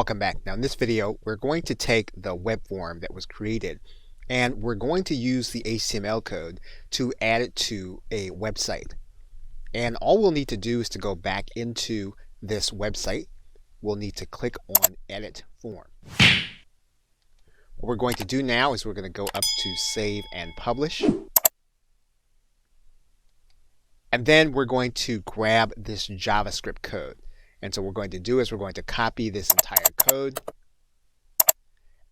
Welcome back. Now in this video, we're going to take the web form that was created and we're going to use the HTML code to add it to a website. And all we'll need to do is to go back into this website. We'll need to click on Edit Form. What we're going to do now is we're going to go up to Save and Publish. And then we're going to grab this JavaScript code. And so what we're going to do is we're going to copy this entire code.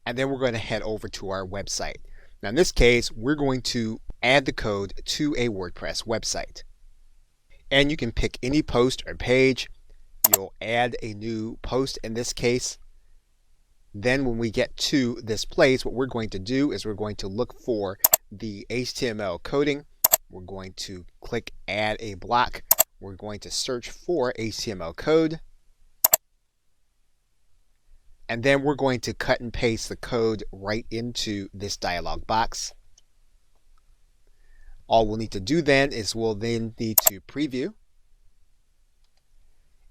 And then we're going to head over to our website. Now in this case, we're going to add the code to a WordPress website. And you can pick any post or page. You'll add a new post in this case. Then when we get to this place, what we're going to do is we're going to look for the HTML coding. We're going to click Add a Block. We're going to search for HTML code. And then we're going to cut and paste the code right into this dialog box. All we'll need to do then is we'll then need to preview.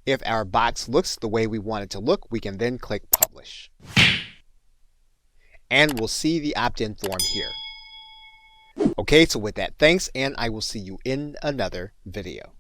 If our box looks the way we want it to look, we can then click Publish. And we'll see the opt-in form here. Okay, so with that, thanks, and I will see you in another video.